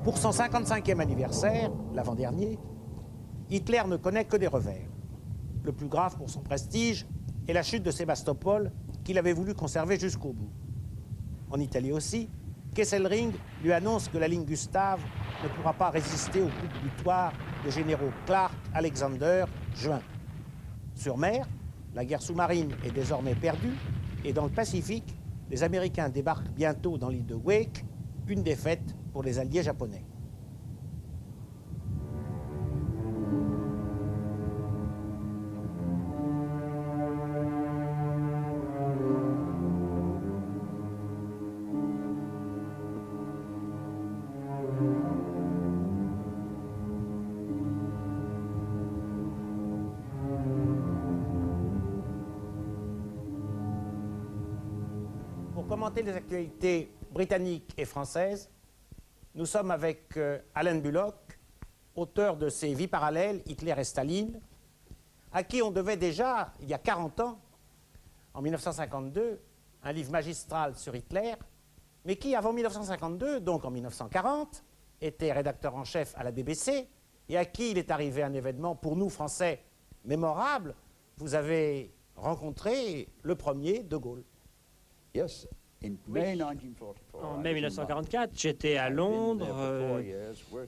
Pour son 55e anniversaire, l'avant-dernier, Hitler ne connaît que des revers. Le plus grave pour son prestige est la chute de Sébastopol qu'il avait voulu conserver jusqu'au bout. En Italie aussi, Kesselring lui annonce que la ligne Gustave ne pourra pas résister au coup de butoir des généraux Clark, Alexander, Juin. Sur mer, la guerre sous-marine est désormais perdue et dans le Pacifique, les Américains débarquent bientôt dans l'île de Wake, une défaite pour les alliés japonais. Pour commenter les actualités britanniques et françaises, nous sommes avec Alan Bullock, auteur de ces Vies parallèles, Hitler et Staline, à qui on devait déjà, il y a 40 ans, en 1952, un livre magistral sur Hitler, mais qui, avant 1952, donc en 1940, était rédacteur en chef à la BBC, et à qui il est arrivé un événement, pour nous, Français, mémorable. Vous avez rencontré le premier, De Gaulle. Yes. Oui. En mai 1944, j'étais à Londres.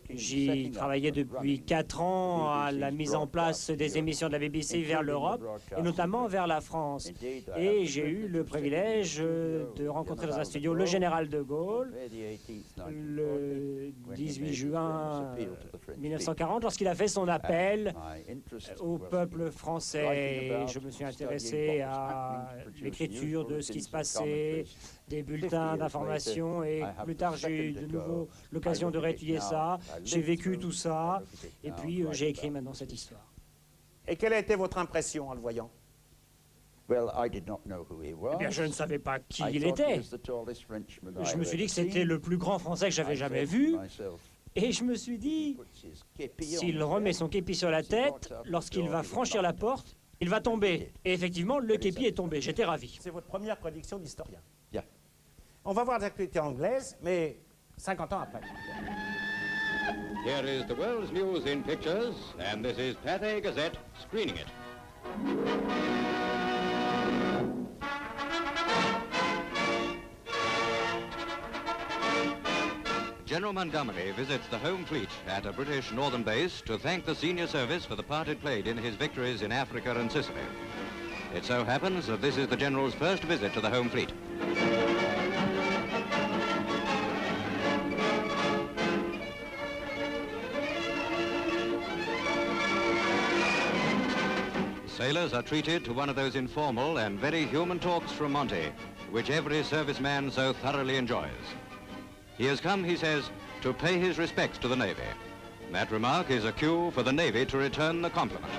J'y travaillais depuis 4 ans à la mise en place des émissions de la BBC vers l'Europe, et notamment vers la France. Et j'ai eu le privilège de rencontrer dans un studio le général de Gaulle le 18 juin 1940, lorsqu'il a fait son appel au peuple français. Je me suis intéressé à l'écriture de ce qui se passait, des bulletins d'information, et plus tard j'ai eu de nouveau l'occasion de réétudier ça. J'ai vécu tout ça, et puis j'ai écrit maintenant cette histoire. Et quelle a été votre impression en le voyant? Eh bien, je ne savais pas qui il était. Je me suis dit que c'était le plus grand Français que j'avais jamais vu, et je me suis dit, s'il remet son képi sur la tête, lorsqu'il va franchir la porte, il va tomber. Et effectivement, le képi est tombé. J'étais ravi. C'est votre première prédiction d'historien. On va voir les actualités anglaises, mais 50 ans après. Here is the world's news in pictures, and this is Pathé Gazette screening it. General Montgomery visits the home fleet at a British northern base to thank the senior service for the part it played in his victories in Africa and Sicily. It so happens that this is the General's first visit to the home fleet. Sailors are treated to one of those informal and very human talks from Monty, which every serviceman so thoroughly enjoys. He has come, he says, to pay his respects to the Navy. That remark is a cue for the Navy to return the compliment.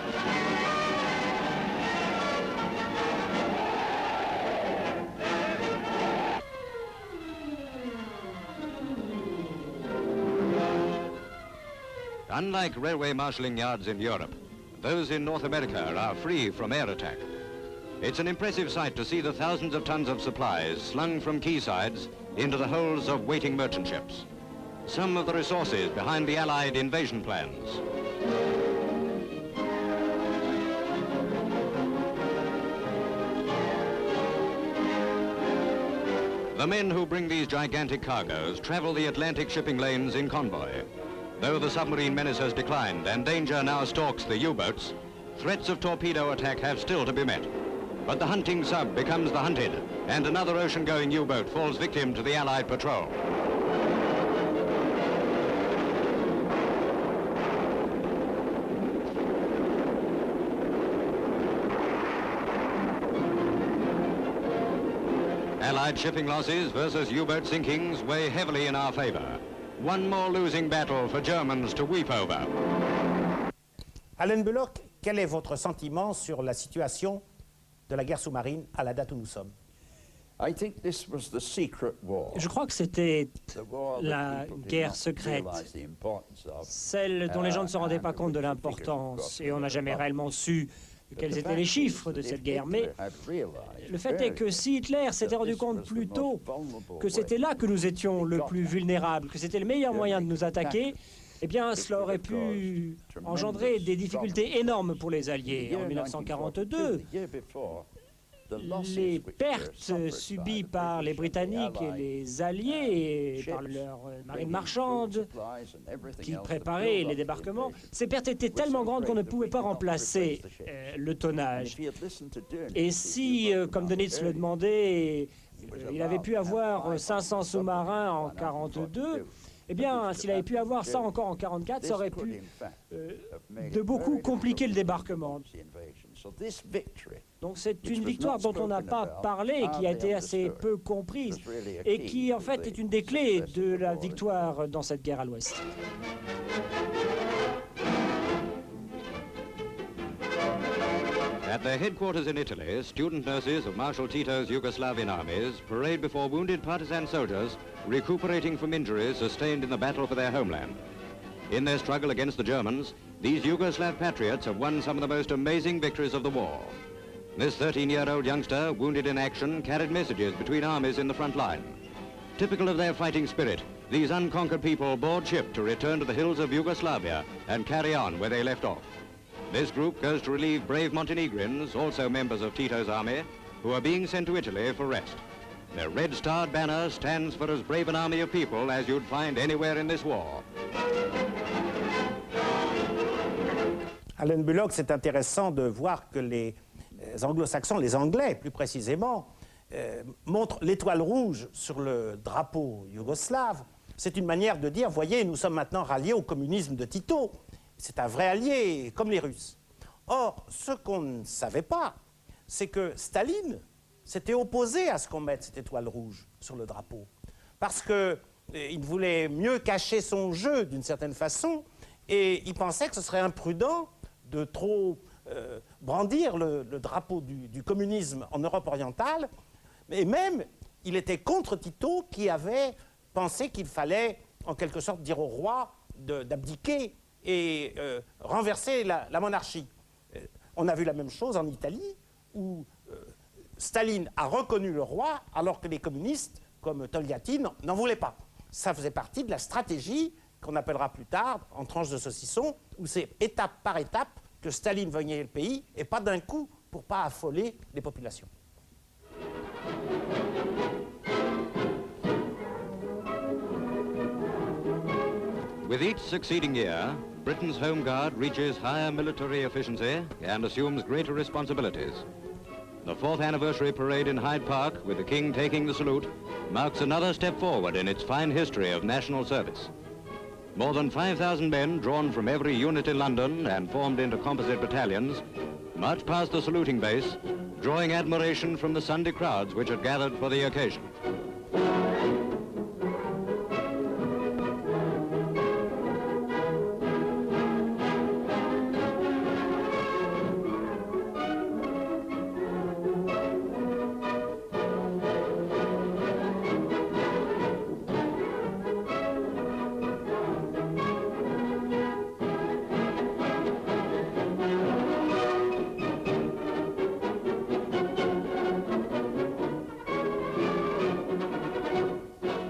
Unlike railway marshalling yards in Europe, those in North America are free from air attack. It's an impressive sight to see the thousands of tons of supplies slung from quaysides into the holds of waiting merchant ships. Some of the resources behind the Allied invasion plans. The men who bring these gigantic cargoes travel the Atlantic shipping lanes in convoy. Though the submarine menace has declined and danger now stalks the U-boats, threats of torpedo attack have still to be met. But the hunting sub becomes the hunted, and another ocean-going U-boat falls victim to the Allied patrol. Allied shipping losses versus U-boat sinkings weigh heavily in our favor. One more losing battle for Germans to weep over. Alan Bullock, quel est votre sentiment sur la situation de la guerre sous-marine à la date où nous sommes? Je crois que c'était la guerre secrète, celle dont les gens ne se rendaient pas compte de l'importance, et on n'a jamais réellement su quels étaient les chiffres de cette guerre. Mais le fait est que si Hitler s'était rendu compte plus tôt que c'était là que nous étions le plus vulnérables, que c'était le meilleur moyen de nous attaquer, eh bien, cela aurait pu engendrer des difficultés énormes pour les Alliés. En 1942, les pertes subies par les Britanniques et les Alliés, par leur marine marchande qui préparait les débarquements, ces pertes étaient tellement grandes qu'on ne pouvait pas remplacer le tonnage. Et si, comme Dönitz le demandait, il avait pu avoir 500 sous-marins en 1942, eh bien, s'il avait pu avoir ça encore en 1944, ça aurait pu de beaucoup compliquer le débarquement. Donc c'est une victoire dont on n'a pas parlé, qui a été assez peu comprise, et qui en fait est une des clés de la victoire dans cette guerre à l'Ouest. At their headquarters in Italy, student nurses of Marshal Tito's Yugoslavian armies parade before wounded partisan soldiers recuperating from injuries sustained in the battle for their homeland. In their struggle against the Germans, these Yugoslav patriots have won some of the most amazing victories of the war. This 13-year-old youngster, wounded in action, carried messages between armies in the front line. Typical of their fighting spirit, these unconquered people board ship to return to the hills of Yugoslavia and carry on where they left off. This group goes to relieve brave Montenegrins, also members of Tito's army, who are being sent to Italy for rest. Their red-starred banner stands for as brave an army of people as you'd find anywhere in this war. Alan Bullock, c'est intéressant de voir que les anglo-saxons, les Anglais plus précisément, montrent l'étoile rouge sur le drapeau yougoslave. C'est une manière de dire, voyez, nous sommes maintenant ralliés au communisme de Tito. C'est un vrai allié, comme les Russes. Or, ce qu'on ne savait pas, c'est que Staline s'était opposé à ce qu'on mette cette étoile rouge sur le drapeau. Parce qu'il voulait mieux cacher son jeu, d'une certaine façon, et il pensait que ce serait imprudent de trop brandir le drapeau du communisme en Europe orientale. Et même, il était contre Tito, qui avait pensé qu'il fallait, en quelque sorte, dire au roi d'abdiquer et renverser la monarchie. On a vu la même chose en Italie, où Staline a reconnu le roi, alors que les communistes, comme Togliatti, n'en voulaient pas. Ça faisait partie de la stratégie qu'on appellera plus tard, en tranche de saucisson, où c'est étape par étape que Staline veut gagner le pays, et pas d'un coup, pour ne pas affoler les populations. With each succeeding year, Britain's Home Guard reaches higher military efficiency and assumes greater responsibilities. The 4th anniversary parade in Hyde Park, with the King taking the salute, marks another step forward in its fine history of national service. More than 5,000 men drawn from every unit in London and formed into composite battalions march past the saluting base, drawing admiration from the Sunday crowds which had gathered for the occasion.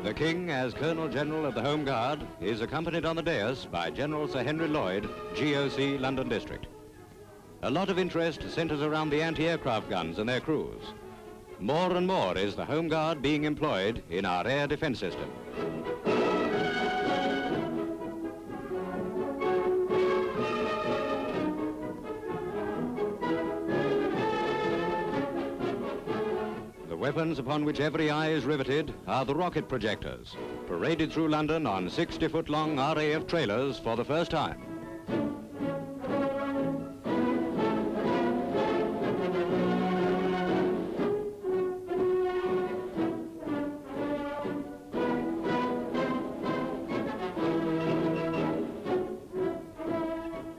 The King, as Colonel General of the Home Guard, is accompanied on the dais by General Sir Henry Lloyd, GOC, London District. A lot of interest centres around the anti-aircraft guns and their crews. More and more is the Home Guard being employed in our air defence system. The weapons upon which every eye is riveted are the rocket projectors, paraded through London on 60-foot-long RAF trailers for the first time.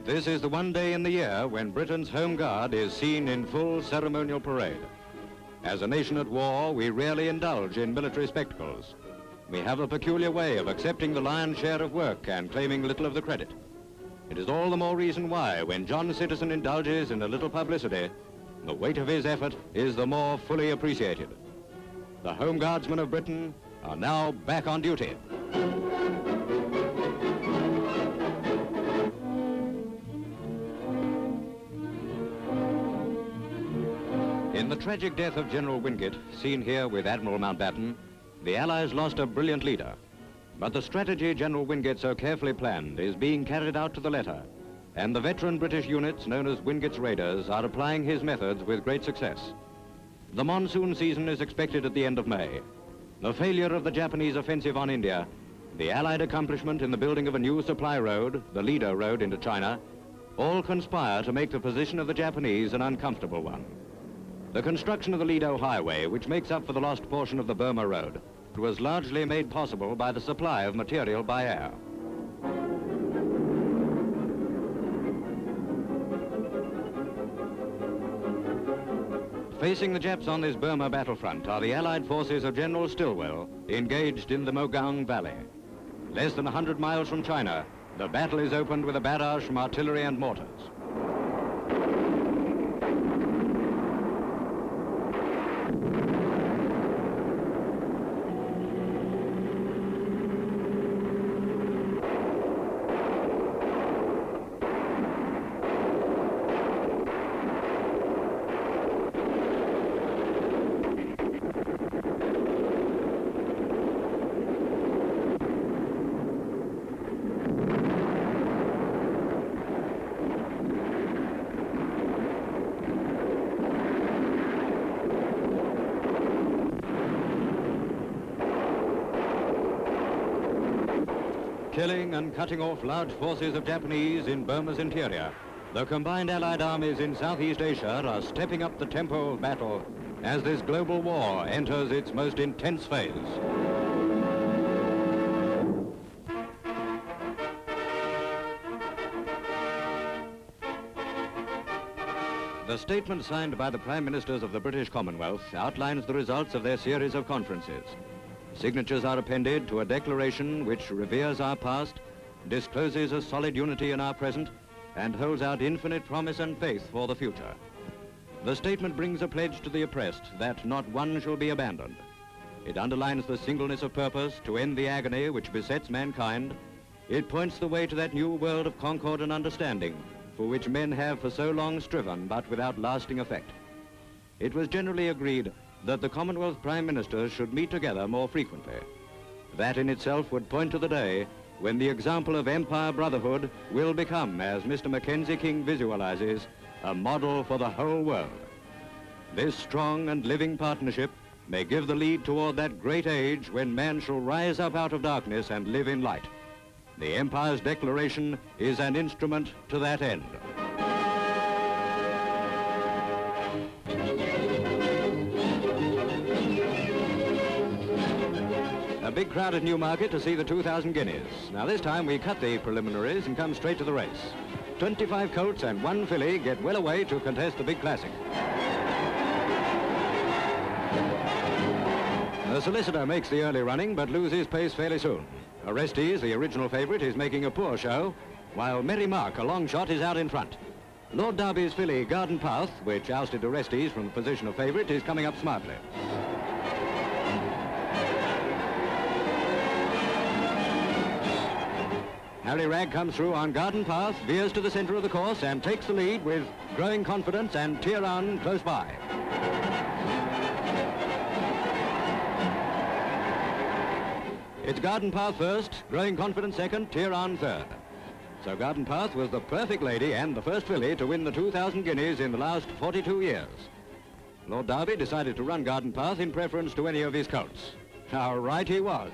This is the one day in the year when Britain's Home Guard is seen in full ceremonial parade. As a nation at war, we rarely indulge in military spectacles. We have a peculiar way of accepting the lion's share of work and claiming little of the credit. It is all the more reason why, when John Citizen indulges in a little publicity, the weight of his effort is the more fully appreciated. The Home Guardsmen of Britain are now back on duty. In the tragic death of General Wingate, seen here with Admiral Mountbatten, the Allies lost a brilliant leader. But the strategy General Wingate so carefully planned is being carried out to the letter, and the veteran British units known as Wingate's Raiders are applying his methods with great success. The monsoon season is expected at the end of May. The failure of the Japanese offensive on India, the Allied accomplishment in the building of a new supply road, the Lido Road into China, all conspire to make the position of the Japanese an uncomfortable one. The construction of the Lido Highway, which makes up for the lost portion of the Burma Road, was largely made possible by the supply of material by air. Facing the Japs on this Burma battlefront are the Allied forces of General Stilwell, engaged in the Mogang Valley. Less than 100 miles from China, the battle is opened with a barrage from artillery and mortars. Killing and cutting off large forces of Japanese in Burma's interior, the combined Allied armies in Southeast Asia are stepping up the tempo of battle as this global war enters its most intense phase. The statement signed by the Prime Ministers of the British Commonwealth outlines the results of their series of conferences. Signatures are appended to a declaration which reveres our past, discloses a solid unity in our present, and holds out infinite promise and faith for the future. The statement brings a pledge to the oppressed that not one shall be abandoned. It underlines the singleness of purpose to end the agony which besets mankind. It points the way to that new world of concord and understanding for which men have for so long striven, but without lasting effect. It was generally agreed that the Commonwealth Prime Ministers should meet together more frequently. That in itself would point to the day when the example of Empire Brotherhood will become, as Mr. Mackenzie King visualizes, a model for the whole world. This strong and living partnership may give the lead toward that great age when man shall rise up out of darkness and live in light. The Empire's declaration is an instrument to that end. A big crowd at Newmarket to see the 2,000 guineas. Now this time we cut the preliminaries and come straight to the race. 25 colts and 1 filly get well away to contest the big classic. The solicitor makes the early running but loses pace fairly soon. Orestes, the original favourite, is making a poor show, while Merry Mark, a long shot, is out in front. Lord Derby's filly, Garden Path, which ousted Orestes from the position of favourite, is coming up smartly. Harry Ragg comes through on Garden Path, veers to the centre of the course and takes the lead with growing confidence and Tiran close by. It's Garden Path first, growing confidence second, Tiran third. So Garden Path was the perfect lady and the first filly to win the 2,000 guineas in the last 42 years. Lord Derby decided to run Garden Path in preference to any of his colts. How right he was.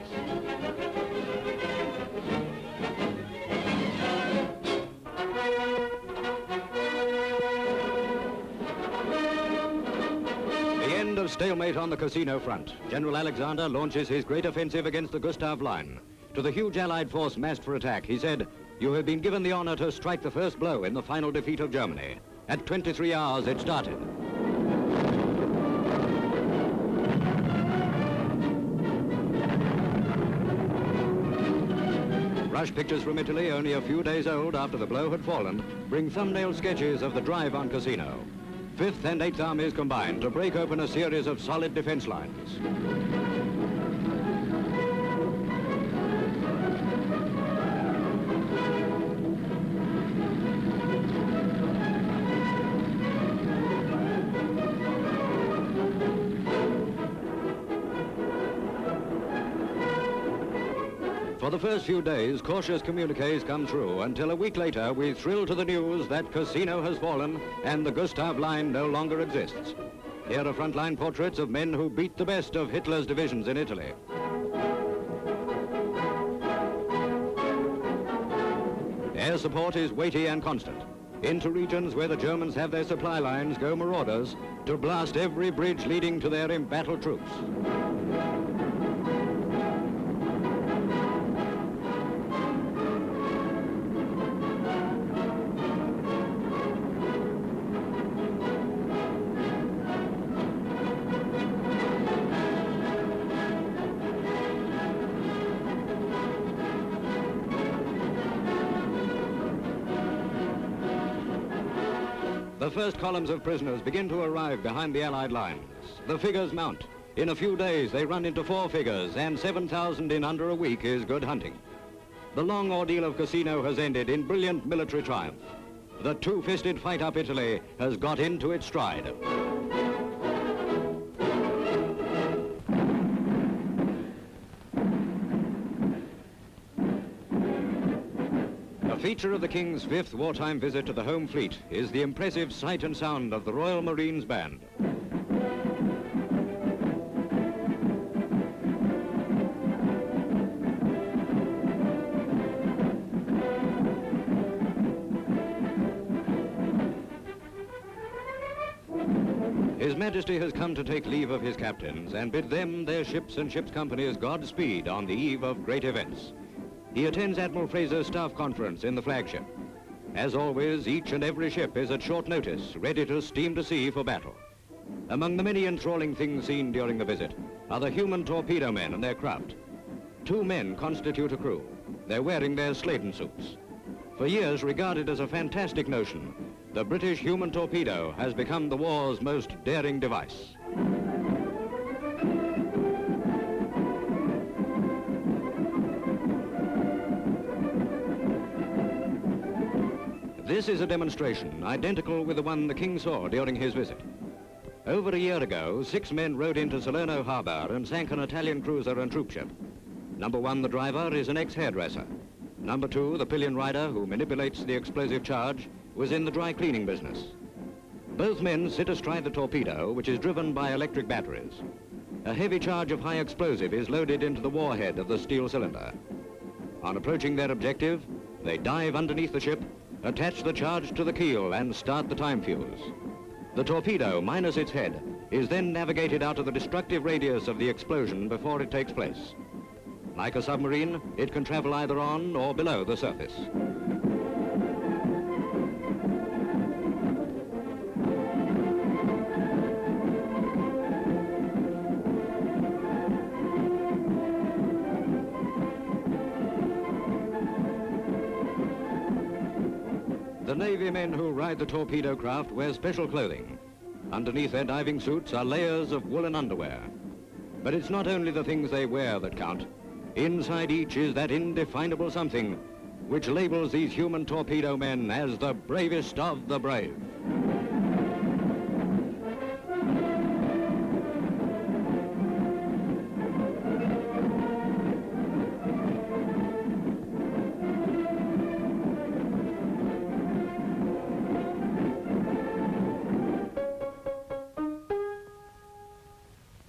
Of stalemate on the casino front. General Alexander launches his great offensive against the Gustav line. To the huge Allied force massed for attack, he said, "You have been given the honor to strike the first blow in the final defeat of Germany." At 23 hours, it started. Rush pictures from Italy, only a few days old after the blow had fallen, bring thumbnail sketches of the drive on Cassino. 5th and 8th Armies combined to break open a series of solid defense lines. For the first few days, cautious communiques come through until a week later we thrill to the news that Cassino has fallen and the Gustav Line no longer exists. Here are frontline portraits of men who beat the best of Hitler's divisions in Italy. Air support is weighty and constant. Into regions where the Germans have their supply lines go marauders to blast every bridge leading to their embattled troops. The first columns of prisoners begin to arrive behind the Allied lines. The figures mount. In a few days, they run into 4 figures, and 7,000 in under a week is good hunting. The long ordeal of Cassino has ended in brilliant military triumph. The two-fisted fight up Italy has got into its stride. A feature of the King's 5th wartime visit to the home fleet is the impressive sight and sound of the Royal Marines Band. His Majesty has come to take leave of his captains and bid them, their ships and ships' companies Godspeed on the eve of great events. He attends Admiral Fraser's staff conference in the flagship. As always, each and every ship is at short notice, ready to steam to sea for battle. Among the many enthralling things seen during the visit are the human torpedo men and their craft. 2 men constitute a crew. They're wearing their Sladen suits. For years regarded as a fantastic notion, the British human torpedo has become the war's most daring device. This is a demonstration identical with the one the King saw during his visit. Over a year ago, 6 men rowed into Salerno harbor and sank an Italian cruiser and troopship. Number 1, the driver, is an ex-hairdresser. Number 2, the pillion rider, who manipulates the explosive charge, was in the dry cleaning business. Both men sit astride the torpedo, which is driven by electric batteries. A heavy charge of high explosive is loaded into the warhead of the steel cylinder. On approaching their objective, they dive underneath the ship, attach the charge to the keel and start the time fuse. The torpedo, minus its head, is then navigated out of the destructive radius of the explosion before it takes place. Like a submarine, it can travel either on or below the surface. The Navy men who ride the torpedo craft wear special clothing. Underneath their diving suits are layers of woolen underwear. But it's not only the things they wear that count. Inside each is that indefinable something which labels these human torpedo men as the bravest of the brave.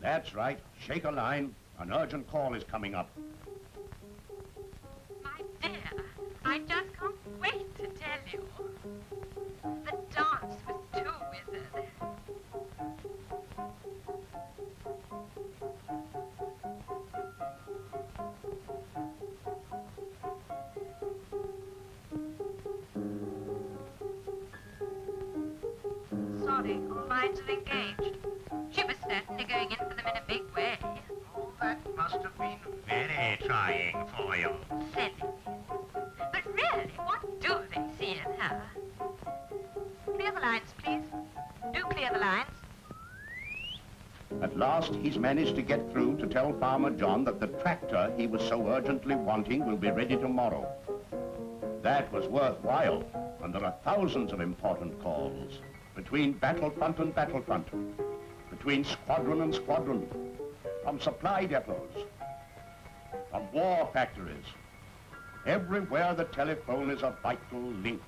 That's right. Shake a line. An urgent call is coming up. My dear, I just can't wait to tell you. The dance was too wizard. Sorry, all lines are engaged. She was certainly going in for them in a big way. Oh, that must have been very trying for you. Silly. lines, please. Do clear the lines. At last, he's managed to get through to tell Farmer John that the tractor he was so urgently wanting will be ready tomorrow. That was worthwhile, and there are thousands of important calls between battlefront and battlefront, between squadron and squadron, from supply depots, from war factories. Everywhere the telephone is a vital link.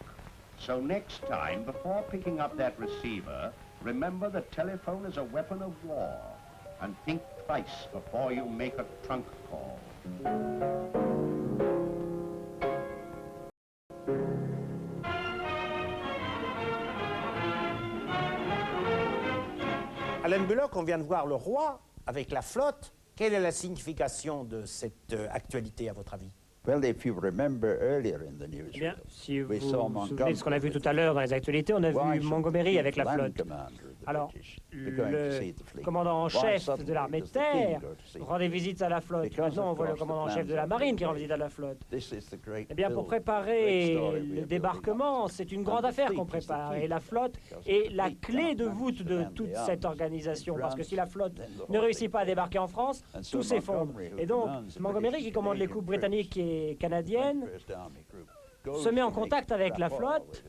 So next time, before picking up that receiver, remember the telephone is a weapon of war, and think twice before you make a trunk call. Alain Bullock, on vient de voir le roi avec la flotte. Quelle est la signification de cette actualité, à votre avis? Well, if you remember earlier in the Eh bien, newsreel, si vous we vous saw souvenez de ce qu'on a vu tout à Montgomery l'heure dans les actualités, on a Why vu should Montgomery the avec la land flotte. commander of the Alors, British be going to see the le fleet? commandant en Why chef suddenly de l'armée de does the king terre go to see the rendait fleet? visite à la flotte. Because, Maintenant, on of voit le course, the commandant en chef de plans la are marine qui rend made. visite à la flotte. This is the great Eh bien, pour build, great préparer story we are le building débarquement, up. c'est une And grande the affaire fleet qu'on is the prépare. key, Et la flotte because the est la fleet clé de cannot voûte de manage to toute land cette the organisation. arms Parce que si la flotte then the ne whole réussit thing pas à will débarquer en France, And so tout s'effondre. Montgomery, who Et donc, commands the Montgomery, British qui commande les Canadian troupes britanniques et canadiennes, First Army Group, goes se met en to make contact avec la rapport flotte,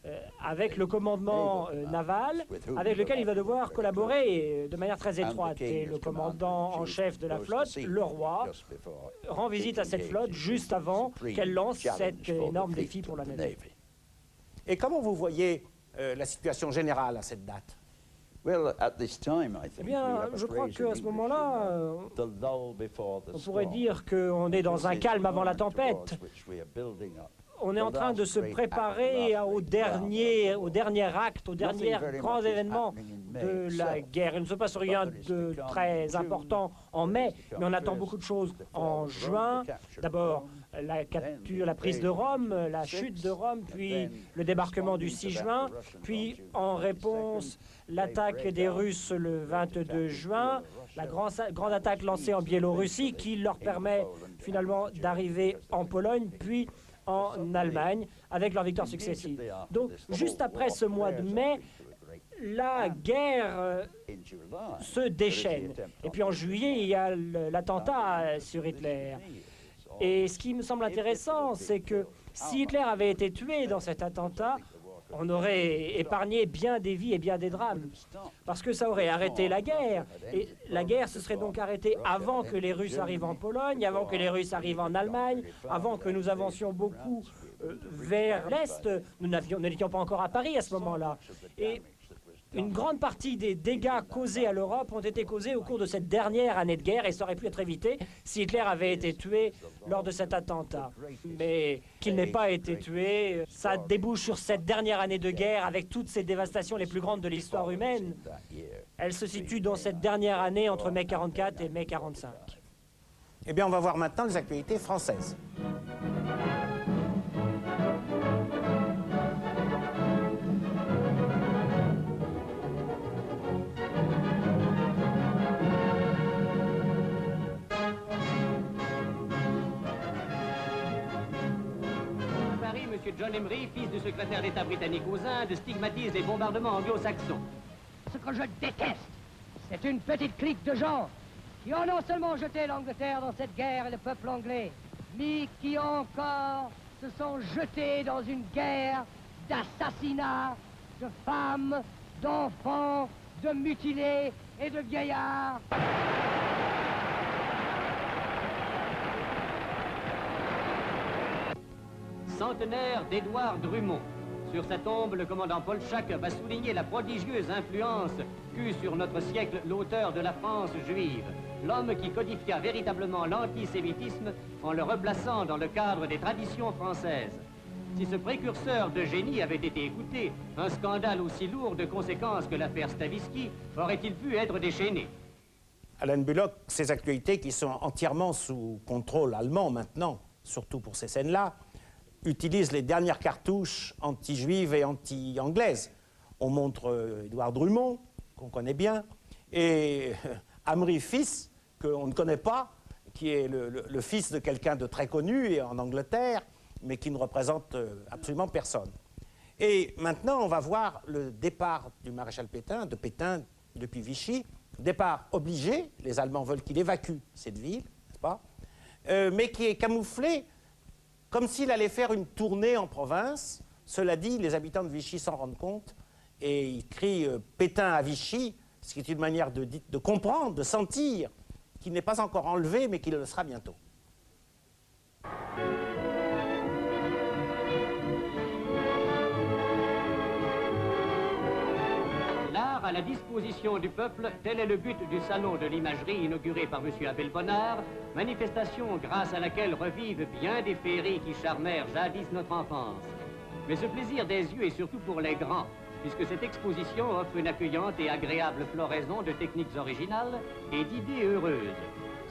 with it. avec le commandement naval, avec lequel il va devoir collaborer de manière très étroite. Et le commandant en chef de la flotte, le roi, rend visite à cette flotte juste avant qu'elle lance cet énorme défi pour la Navy. Et comment vous voyez la situation générale à cette date? Well, at this time, I Eh think bien, we have a je crois phrase qu'à in ce English, moment-là, the lull before the on pourrait storm. dire qu'on est dans un This is calme the avant la moment tempête. towards which we are building up. On est en train de se préparer au dernier acte, au dernier grand événement de la guerre. Il ne se passe rien de très important en mai, mais on attend beaucoup de choses en juin. D'abord, la capture, la prise de Rome, la chute de Rome, puis le débarquement du 6 juin, puis en réponse, l'attaque des Russes le 22 juin, la grande attaque lancée en Biélorussie qui leur permet finalement d'arriver en Pologne, puis en Allemagne, avec leurs victoires successives. Donc, juste après ce mois de mai, la guerre se déchaîne. Et puis en juillet, il y a l'attentat sur Hitler. Et ce qui me semble intéressant, c'est que si Hitler avait été tué dans cet attentat, on aurait épargné bien des vies et bien des drames, parce que ça aurait arrêté la guerre. Et la guerre se serait donc arrêtée avant que les Russes arrivent en Pologne, avant que les Russes arrivent en Allemagne, avant que nous avancions beaucoup vers l'Est. Nous n'étions pas encore à Paris à ce moment-là. Et une grande partie des dégâts causés à l'Europe ont été causés au cours de cette dernière année de guerre et ça aurait pu être évité si Hitler avait été tué lors de cet attentat. Mais qu'il n'ait pas été tué, ça débouche sur cette dernière année de guerre avec toutes ces dévastations les plus grandes de l'histoire humaine. Elle se situe dans cette dernière année entre mai 44 et mai 45. Eh bien, on va voir maintenant les actualités françaises. Paris, M. John Emery, fils du secrétaire d'État britannique aux Indes, stigmatise les bombardements anglo-saxons. Ce que je déteste, c'est une petite clique de gens qui ont non seulement jeté l'Angleterre dans cette guerre et le peuple anglais, mais qui encore se sont jetés dans une guerre d'assassinats, de femmes, d'enfants, de mutilés et de vieillards. Centenaire d'Édouard Drummond. Sur sa tombe, le commandant Paul Schack va souligner la prodigieuse influence qu'eut sur notre siècle l'auteur de la France juive, l'homme qui codifia véritablement l'antisémitisme en le replaçant dans le cadre des traditions françaises. Si ce précurseur de génie avait été écouté, un scandale aussi lourd de conséquences que l'affaire Stavisky aurait-il pu être déchaîné? Alain Bullock, ces actualités qui sont entièrement sous contrôle allemand maintenant, surtout pour ces scènes-là, utilisent les dernières cartouches anti-juives et anti-anglaises. On montre Édouard Drummond, qu'on connaît bien, et Amri fils, qu'on ne connaît pas, qui est le fils de quelqu'un de très connu en Angleterre, mais qui ne représente absolument personne. Et maintenant, on va voir le départ du maréchal Pétain, de Pétain depuis Vichy. Départ obligé, les Allemands veulent qu'il évacue cette ville, n'est-ce pas, mais qui est camouflé comme s'il allait faire une tournée en province. Cela dit, les habitants de Vichy s'en rendent compte et ils crient Pétain à Vichy, ce qui est une manière de comprendre, de sentir qu'il n'est pas encore enlevé, mais qu'il le sera bientôt. L'art à la disposition du peuple, tel est le but du salon de l'imagerie inauguré par M. Abel Bonnard, manifestation grâce à laquelle revivent bien des féeries qui charmèrent jadis notre enfance. Mais ce plaisir des yeux est surtout pour les grands, puisque cette exposition offre une accueillante et agréable floraison de techniques originales et d'idées heureuses.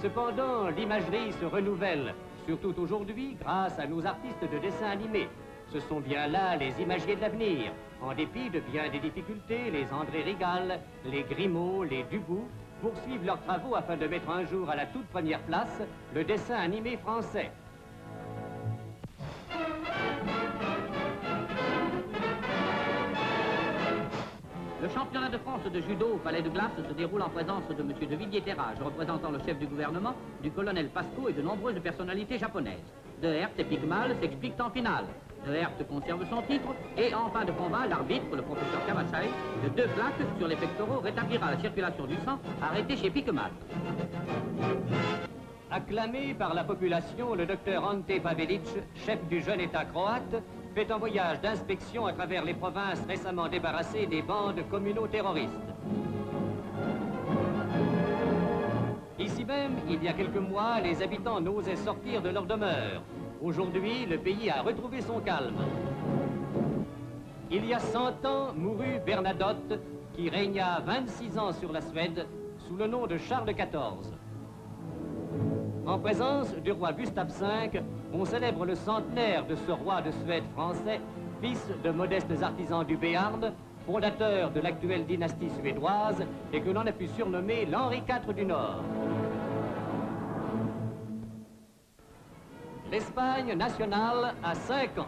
Cependant, l'imagerie se renouvelle, surtout aujourd'hui, grâce à nos artistes de dessin animé. Ce sont bien là les imagiers de l'avenir. En dépit de bien des difficultés, les André Rigal, les Grimaud, les Dubout poursuivent leurs travaux afin de mettre un jour à la toute première place le dessin animé français. Le championnat de France de judo au Palais de Glace se déroule en présence de M. de Villiers-Terrage, représentant le chef du gouvernement, du colonel Pasco et de nombreuses personnalités japonaises. De Herth et Pigmal s'expliquent en finale. De Herth conserve son titre et en fin de combat, l'arbitre, le professeur Kawasai, de 2 plaques sur les pectoraux rétablira la circulation du sang arrêté chez Pigmal. Acclamé par la population, le docteur Ante Pavelic, chef du jeune État croate, fait un voyage d'inspection à travers les provinces récemment débarrassées des bandes communaux-terroristes. Ici même, il y a quelques mois, les habitants n'osaient sortir de leur demeure. Aujourd'hui, le pays a retrouvé son calme. Il y a 100 ans, mourut Bernadotte, qui régna 26 ans sur la Suède, sous le nom de Charles XIV. En présence du roi Gustave V, on célèbre le centenaire de ce roi de Suède français, fils de modestes artisans du Béarn, fondateur de l'actuelle dynastie suédoise et que l'on a pu surnommer l'Henri IV du Nord. L'Espagne nationale a 5 ans.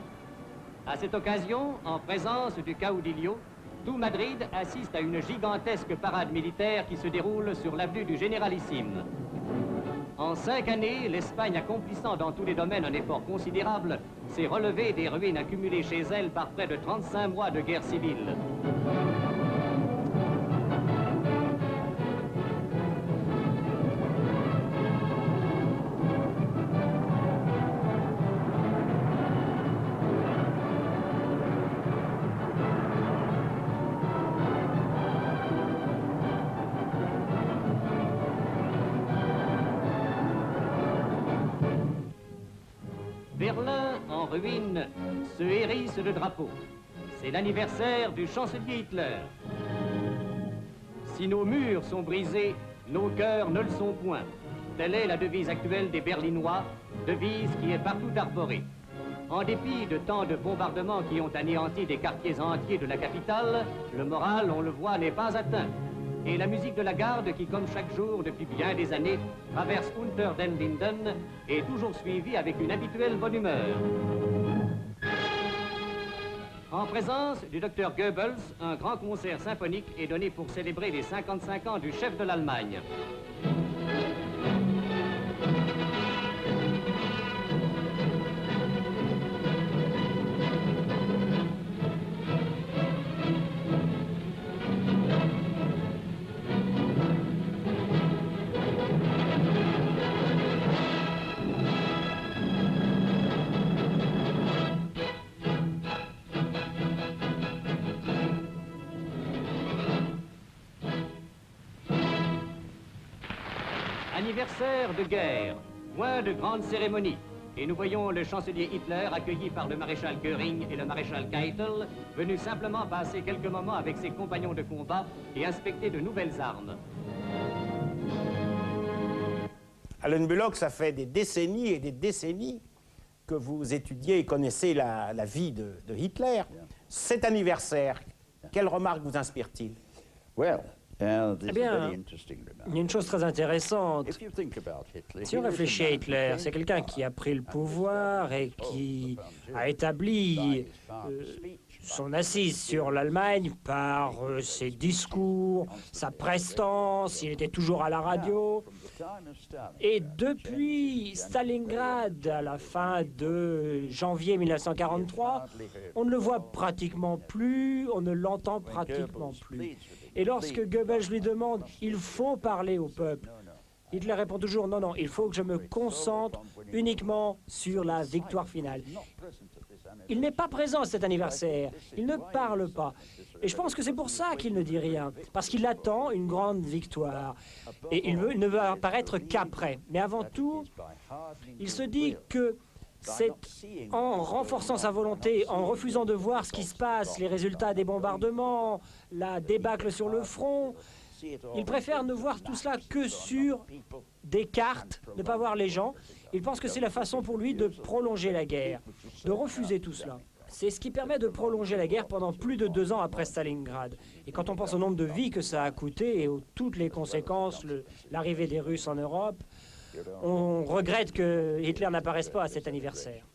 À cette occasion, en présence du caudillo, tout Madrid assiste à une gigantesque parade militaire qui se déroule sur l'avenue du Généralissime. En 5 années, l'Espagne, accomplissant dans tous les domaines un effort considérable, s'est relevée des ruines accumulées chez elle par près de 35 mois de guerre civile. Berlin, en ruine, se hérisse de drapeaux. C'est l'anniversaire du chancelier Hitler. Si nos murs sont brisés, nos cœurs ne le sont point. Telle est la devise actuelle des Berlinois, devise qui est partout arborée. En dépit de tant de bombardements qui ont anéanti des quartiers entiers de la capitale, le moral, on le voit, n'est pas atteint. Et la musique de la garde, qui comme chaque jour depuis bien des années traverse Unter den Linden, est toujours suivie avec une habituelle bonne humeur. En présence du docteur Goebbels, un grand concert symphonique est donné pour célébrer les 55 ans du chef de l'Allemagne. Anniversaire de guerre, moins de grandes cérémonies. Et nous voyons le chancelier Hitler accueilli par le maréchal Göring et le maréchal Keitel, venu simplement passer quelques moments avec ses compagnons de combat et inspecter de nouvelles armes. Alan Bullock, ça fait des décennies et des décennies que vous étudiez et connaissez la vie de Hitler. Cet anniversaire, quelle remarque vous inspire-t-il? Eh bien, il y a une chose très intéressante. Si on réfléchit à Hitler, c'est quelqu'un qui a pris le pouvoir et qui a établi son assise sur l'Allemagne par ses discours, sa prestance, il était toujours à la radio. Et depuis Stalingrad, à la fin de janvier 1943, on ne le voit pratiquement plus, on ne l'entend pratiquement plus. Et lorsque Goebbels lui demande « il faut parler au peuple », Hitler répond toujours « non, non, il faut que je me concentre uniquement sur la victoire finale ». Il n'est pas présent à cet anniversaire, il ne parle pas. Et je pense que c'est pour ça qu'il ne dit rien, parce qu'il attend une grande victoire. Et il ne veut apparaître qu'après. Mais avant tout, il se dit que c'est en renforçant sa volonté, en refusant de voir ce qui se passe, les résultats des bombardements, la débâcle sur le front, il préfère ne voir tout cela que sur des cartes, ne pas voir les gens. Il pense que c'est la façon pour lui de prolonger la guerre, de refuser tout cela. C'est ce qui permet de prolonger la guerre pendant plus de 2 ans après Stalingrad. Et quand on pense au nombre de vies que ça a coûté et toutes les conséquences, l'arrivée des Russes en Europe, on regrette que Hitler n'apparaisse pas à cet anniversaire.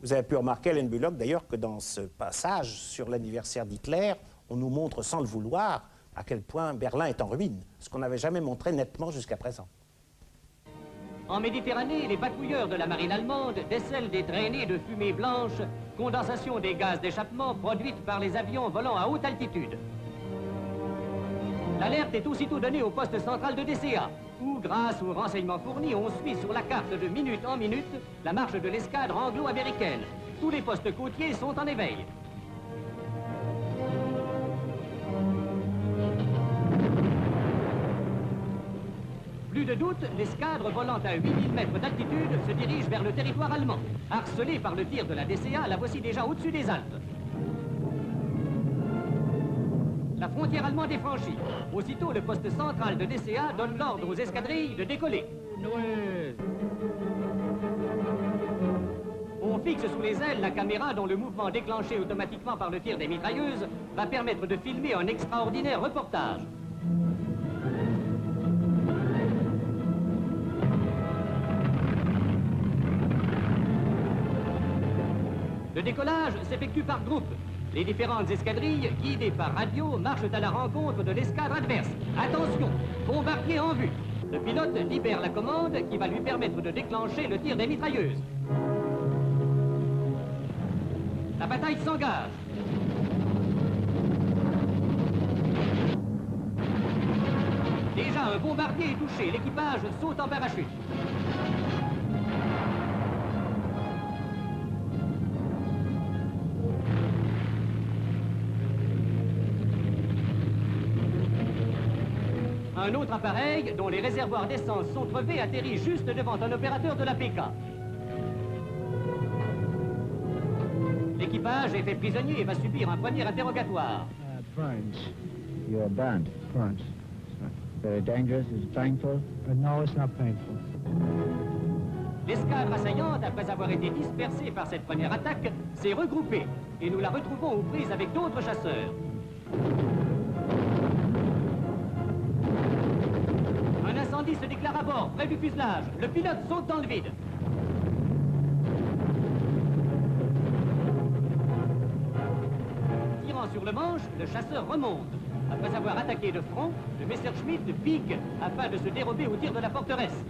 Vous avez pu remarquer, Alain Bullock, d'ailleurs, que dans ce passage sur l'anniversaire d'Hitler, on nous montre sans le vouloir à quel point Berlin est en ruine, ce qu'on n'avait jamais montré nettement jusqu'à présent. En Méditerranée, les patrouilleurs de la marine allemande décèlent des traînées de fumée blanche, condensation des gaz d'échappement produites par les avions volant à haute altitude. L'alerte est aussitôt donnée au poste central de DCA, où, grâce aux renseignements fournis, on suit sur la carte de minute en minute la marche de l'escadre anglo-américaine. Tous les postes côtiers sont en éveil. Plus de doute, l'escadre volant à 8000 mètres d'altitude se dirige vers le territoire allemand. Harcelée par le tir de la DCA, la voici déjà au-dessus des Alpes. La frontière allemande est franchie. Aussitôt, le poste central de DCA donne l'ordre aux escadrilles de décoller. On fixe sous les ailes la caméra dont le mouvement déclenché automatiquement par le tir des mitrailleuses va permettre de filmer un extraordinaire reportage. Le décollage s'effectue par groupe. Les différentes escadrilles, guidées par radio, marchent à la rencontre de l'escadre adverse. Attention, bombardier en vue. Le pilote libère la commande qui va lui permettre de déclencher le tir des mitrailleuses. La bataille s'engage. Déjà, un bombardier est touché. L'équipage saute en parachute. Un autre appareil, dont les réservoirs d'essence sont crevés, atterrit juste devant un opérateur de la PK. L'équipage est fait prisonnier et va subir un premier interrogatoire. Burns. You are burned. Burns. Very dangerous. Is it painful? No, it's not painful. L'escadre assaillante, après avoir été dispersée par cette première attaque, s'est regroupée et nous la retrouvons aux prises avec d'autres chasseurs. Un incendie se déclare à bord, près du fuselage. Le pilote saute dans le vide. Tirant sur le manche, le chasseur remonte. Après avoir attaqué de front, le Messerschmitt pique afin de se dérober au tir de la forteresse.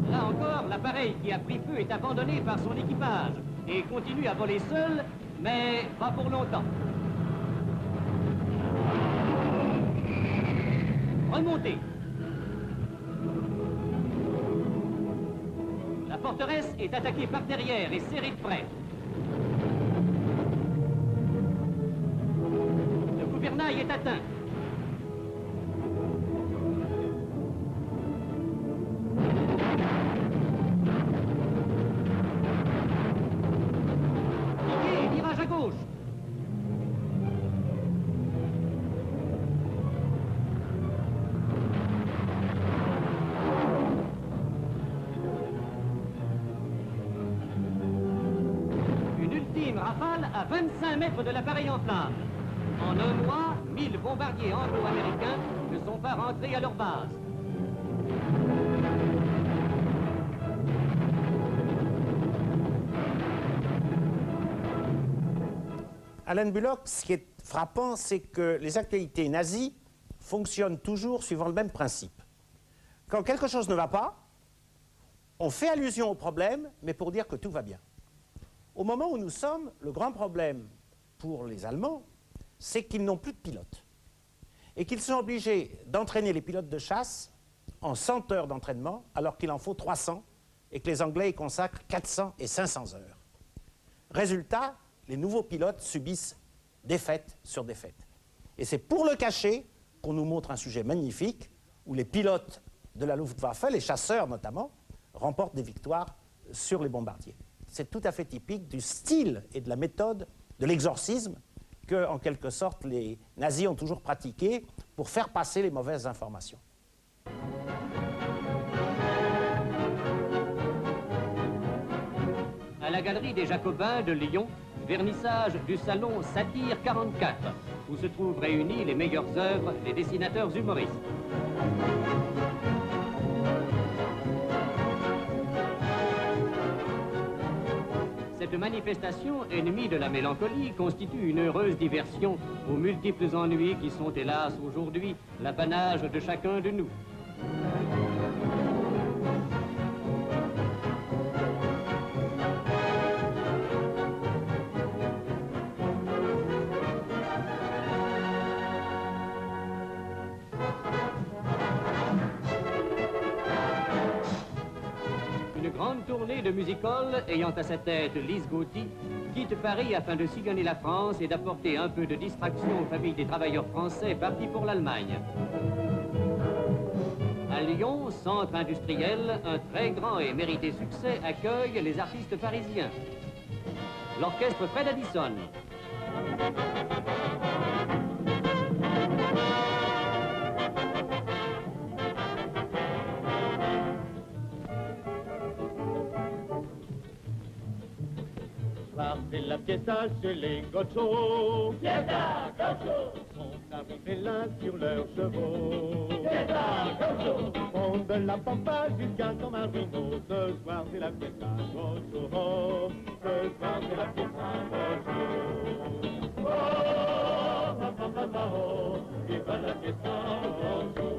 Là encore, l'appareil qui a pris feu est abandonné par son équipage et continue à voler seul, mais pas pour longtemps. Remontez. La forteresse est attaquée par derrière et serrée de près. Le gouvernail est atteint. Piqué et virage à gauche. Rafale à 25 mètres de l'appareil en flammes. En un mois, 1000 bombardiers anglo-américains ne sont pas rentrés à leur base. Alain Bullock, ce qui est frappant, c'est que les actualités nazies fonctionnent toujours suivant le même principe. Quand quelque chose ne va pas, on fait allusion au problème, mais pour dire que tout va bien. Au moment où nous sommes, le grand problème pour les Allemands, c'est qu'ils n'ont plus de pilotes. Et qu'ils sont obligés d'entraîner les pilotes de chasse en 100 heures d'entraînement, alors qu'il en faut 300, et que les Anglais y consacrent 400 et 500 heures. Résultat, les nouveaux pilotes subissent défaite sur défaite. Et c'est pour le cacher qu'on nous montre un sujet magnifique, où les pilotes de la Luftwaffe, les chasseurs notamment, remportent des victoires sur les bombardiers. C'est tout à fait typique du style et de la méthode de l'exorcisme que, en quelque sorte, les nazis ont toujours pratiqué pour faire passer les mauvaises informations. À la Galerie des Jacobins de Lyon, vernissage du salon Satire 44, où se trouvent réunies les meilleures œuvres des dessinateurs humoristes. Cette manifestation ennemie de la mélancolie constitue une heureuse diversion aux multiples ennuis qui sont hélas aujourd'hui l'apanage de chacun de nous. Une grande tournée de music-hall ayant à sa tête Lise Gauthier quitte Paris afin de sillonner la France et d'apporter un peu de distraction aux familles des travailleurs français partis pour l'Allemagne. À Lyon, centre industriel, un très grand et mérité succès accueille les artistes parisiens. L'orchestre Fred Addison. C'est la fiesta chez les Gauchos. Fiesta, Gauchos. Sont arrivés là sur leurs chevaux. Fiesta, Gauchos. Font de la pampa jusqu'à San Marino. Ce soir c'est la fiesta Gaucho. Ce soir c'est la fiesta Gaucho. Oh, ma papa, oh, viva la fiesta Gaucho.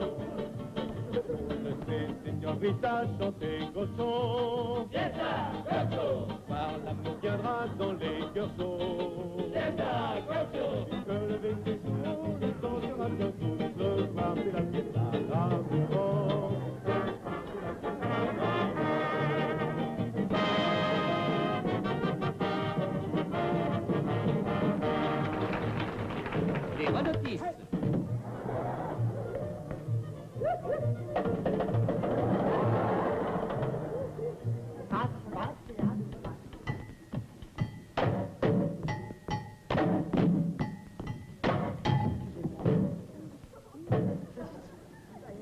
Laissez señorita chanter Gaucho. Fiesta, Gaucho. Par l'amour viendra dans les cœurs chauds. Fiesta, Gaucho. Et que le vin des jours, le temps sera bientôt. Ce soir c'est la fiesta Gaucho. Les renotistes.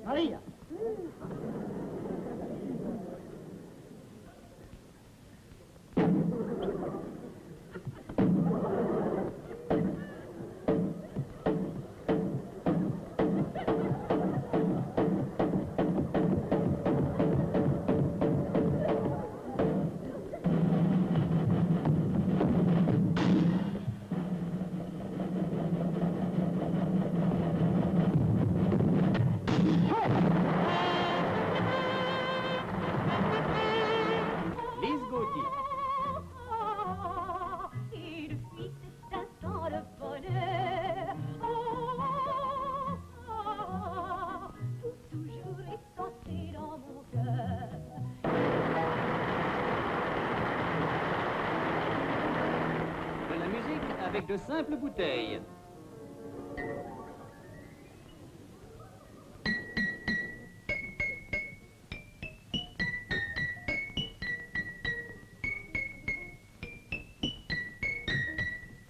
Maria. Lise Gauthier. Et depuis cet instant de bonheur, tout toujours est chanté dans mon cœur. De la musique avec de simples bouteilles.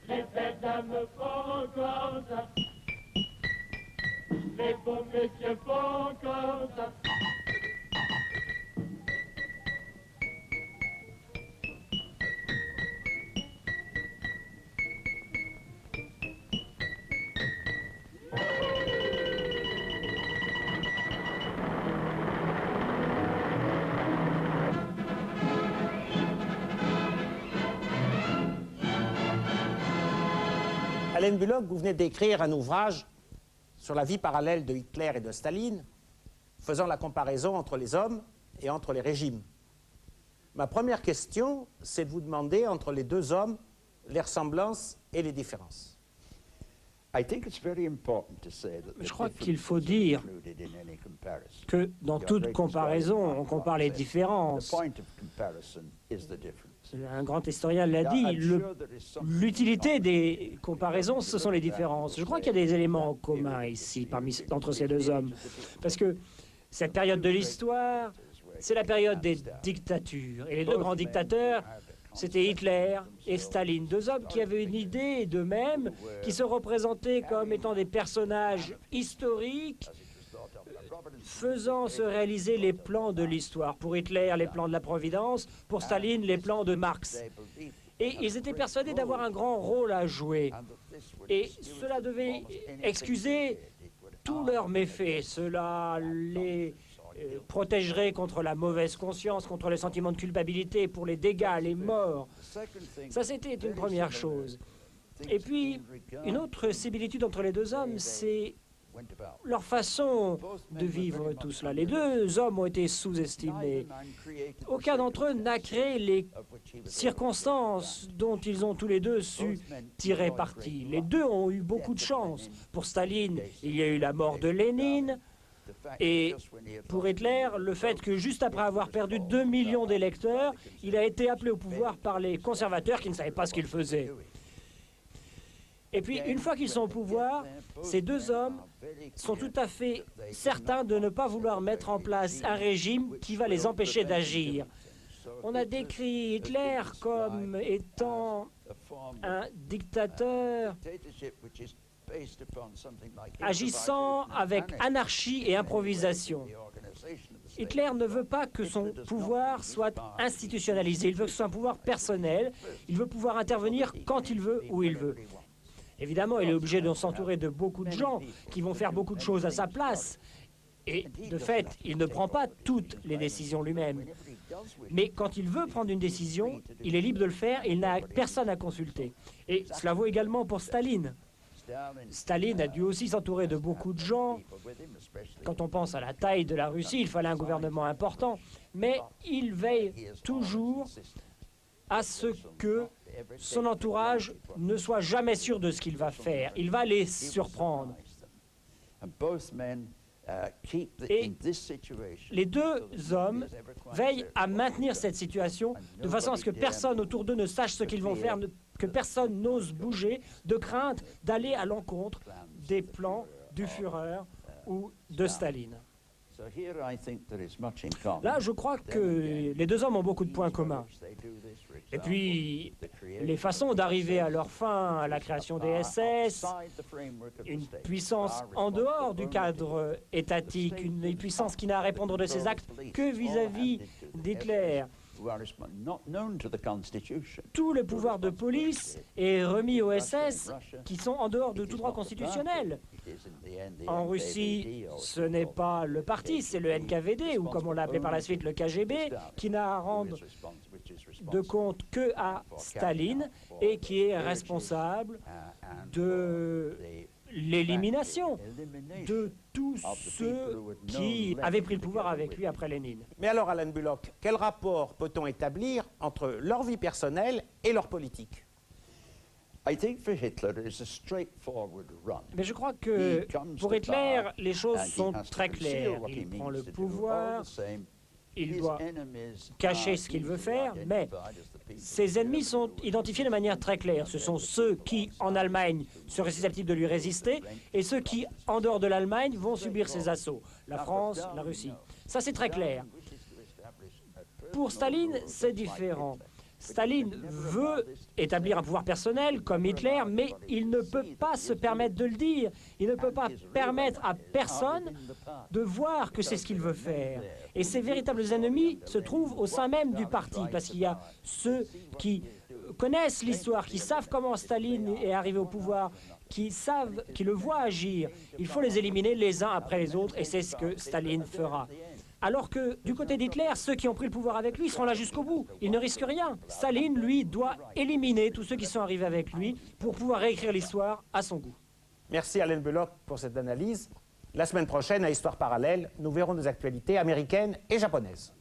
Les belles dames font comme ça. Les beaux messieurs font comme ça. Alain Bullock, vous venez d'écrire un ouvrage sur la vie parallèle de Hitler et de Staline, faisant la comparaison entre les hommes et entre les régimes. Ma première question, c'est de vous demander entre les deux hommes les ressemblances et les différences. Je crois qu'il faut dire que dans toute comparaison, on compare les différences. Un grand historien l'a dit, l'utilité des comparaisons, ce sont les différences. Je crois qu'il y a des éléments communs ici, entre ces deux hommes. Parce que cette période de l'histoire, c'est la période des dictatures. Et les deux grands dictateurs, c'était Hitler et Staline, deux hommes qui avaient une idée d'eux-mêmes, qui se représentaient comme étant des personnages historiques, faisant se réaliser les plans de l'histoire. Pour Hitler, les plans de la Providence, pour Staline, les plans de Marx. Et ils étaient persuadés d'avoir un grand rôle à jouer. Et cela devait excuser tous leurs méfaits. Cela les protégerait contre la mauvaise conscience, contre le sentiment de culpabilité, pour les dégâts, les morts. Ça, c'était une première chose. Et puis, une autre similitude entre les deux hommes, c'est leur façon de vivre tout cela. Les deux hommes ont été sous-estimés. Aucun d'entre eux n'a créé les circonstances dont ils ont tous les deux su tirer parti. Les deux ont eu beaucoup de chance. Pour Staline, il y a eu la mort de Lénine. Et pour Hitler, le fait que juste après avoir perdu 2 millions d'électeurs, il a été appelé au pouvoir par les conservateurs qui ne savaient pas ce qu'ils faisaient. Et puis, une fois qu'ils sont au pouvoir, ces deux hommes sont tout à fait certains de ne pas vouloir mettre en place un régime qui va les empêcher d'agir. On a décrit Hitler comme étant un dictateur agissant avec anarchie et improvisation. Hitler ne veut pas que son pouvoir soit institutionnalisé, il veut que ce soit un pouvoir personnel, il veut pouvoir intervenir quand il veut, où il veut. Évidemment, il est obligé de s'entourer de beaucoup de gens qui vont faire beaucoup de choses à sa place. Et de fait, il ne prend pas toutes les décisions lui-même. Mais quand il veut prendre une décision, il est libre de le faire et il n'a personne à consulter. Et cela vaut également pour Staline. Staline a dû aussi s'entourer de beaucoup de gens. Quand on pense à la taille de la Russie, il fallait un gouvernement important. Mais il veille toujours à ce que son entourage ne soit jamais sûr de ce qu'il va faire. Il va les surprendre. Et les deux hommes veillent à maintenir cette situation de façon à ce que personne autour d'eux ne sache ce qu'ils vont faire, que personne n'ose bouger, de crainte d'aller à l'encontre des plans du Führer ou de Staline. Là, je crois que les deux hommes ont beaucoup de points communs. Et puis, les façons d'arriver à leur fin, à la création des SS, une puissance en dehors du cadre étatique, une puissance qui n'a à répondre de ses actes que vis-à-vis d'Hitler. Tout le pouvoir de police est remis aux SS qui sont en dehors de tout droit constitutionnel. En Russie, ce n'est pas le parti, c'est le NKVD, ou comme on l'a appelé par la suite le KGB, qui n'a à rendre de compte que à Staline et qui est responsable de l'élimination de tous ceux qui avaient pris le pouvoir avec lui après Lénine. Mais alors, Alain Bullock, quel rapport peut-on établir entre leur vie personnelle et leur politique? Mais je crois que pour Hitler, les choses sont très claires. Il prend le pouvoir, il doit cacher ce qu'il veut faire, mais ses ennemis sont identifiés de manière très claire. Ce sont ceux qui, en Allemagne, seraient susceptibles de lui résister, et ceux qui, en dehors de l'Allemagne, vont subir ses assauts. La France, la Russie. Ça, c'est très clair. Pour Staline, c'est différent. Staline veut établir un pouvoir personnel comme Hitler, mais il ne peut pas se permettre de le dire. Il ne peut pas permettre à personne de voir que c'est ce qu'il veut faire. Et ses véritables ennemis se trouvent au sein même du parti, parce qu'il y a ceux qui connaissent l'histoire, qui savent comment Staline est arrivé au pouvoir, qui le voient agir. Il faut les éliminer les uns après les autres, et c'est ce que Staline fera. Alors que du côté d'Hitler, ceux qui ont pris le pouvoir avec lui seront là jusqu'au bout. Ils ne risquent rien. Staline, lui, doit éliminer tous ceux qui sont arrivés avec lui pour pouvoir réécrire l'histoire à son goût. Merci Alain Belloc pour cette analyse. La semaine prochaine, à Histoire parallèle, nous verrons des actualités américaines et japonaises.